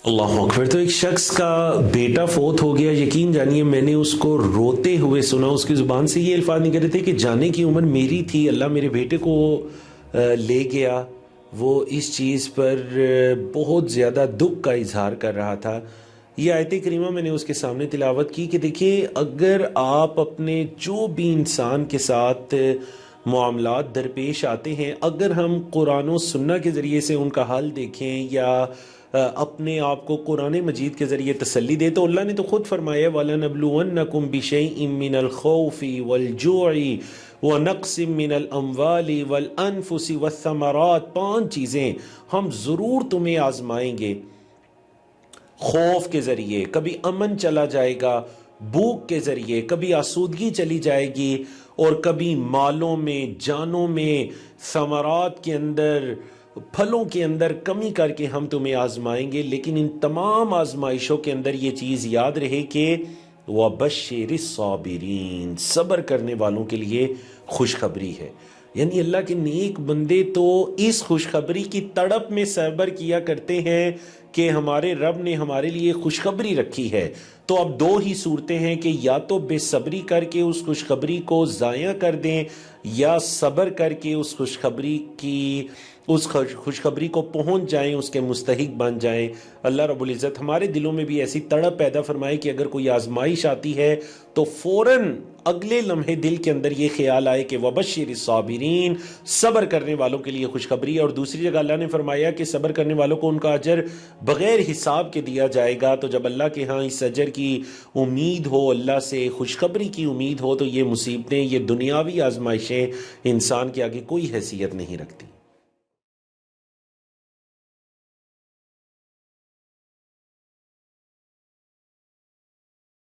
اللہ اکبر۔ تو ایک شخص کا بیٹا فوت ہو گیا، یقین جانیے میں نے اس کو روتے ہوئے سنا، اس کی زبان سے یہ الفاظ نکل رہے تھے کہ جانے کی عمر میری تھی، اللہ میرے بیٹے کو لے گیا۔ وہ اس چیز پر بہت زیادہ دکھ کا اظہار کر رہا تھا۔ یہ آیت کریمہ میں نے اس کے سامنے تلاوت کی کہ دیکھیں، اگر آپ اپنے جو بھی انسان کے ساتھ معاملات درپیش آتے ہیں، اگر ہم قرآن و سنہ کے ذریعے سے ان کا حل دیکھیں یا اپنے آپ کو قرآن مجید کے ذریعے تسلی دے، تو اللہ نے تو خود فرمایا وَلَنَبْلُوَنَّكُمْ بِشَيْءٍ مِّنَ الْخَوْفِ وَالْجُوعِ وَنَقْصٍ مِّنَ الْأَمْوَالِ وَالْأَنفُسِ وَالثَّمَرَاتِ، 5 چیزیں ہم ضرور تمہیں آزمائیں گے۔ خوف کے ذریعے کبھی امن چلا جائے گا، بھوک کے ذریعے کبھی آسودگی چلی جائے گی، اور کبھی مالوں میں، جانوں میں، ثمرات کے اندر، پھلوں کے اندر کمی کر کے ہم تمہیں آزمائیں گے۔ لیکن ان تمام آزمائشوں کے اندر یہ چیز یاد رہے کہ وَبَشِّرِ الصَّابِرِينَ، صبر کرنے والوں کے لیے خوشخبری ہے۔ یعنی اللہ کے نیک بندے تو اس خوشخبری کی تڑپ میں صبر کیا کرتے ہیں کہ ہمارے رب نے ہمارے لیے خوشخبری رکھی ہے۔ تو اب 2 ہی صورتیں ہیں کہ یا تو بے صبری کر کے اس خوشخبری کو ضائع کر دیں، یا صبر کر کے اس خوشخبری کو پہنچ جائیں، اس کے مستحق بن جائیں۔ اللہ رب العزت ہمارے دلوں میں بھی ایسی تڑپ پیدا فرمائے کہ اگر کوئی آزمائش آتی ہے تو فوراً اگلے لمحے دل کے اندر یہ خیال آئے کہ وَبَشِّرِ الصَّابِرِينَ، صبر کرنے والوں کے لیے خوشخبری۔ اور دوسری جگہ اللہ نے فرمایا کہ صبر کرنے والوں کو ان کا اجر بغیر حساب کے دیا جائے گا۔ تو جب اللہ کے ہاں اس اجر کی امید ہو، اللہ سے خوشخبری کی امید ہو، تو یہ مصیبتیں، یہ دنیاوی آزمائشیں انسان کے آگے کوئی حیثیت نہیں رکھتی۔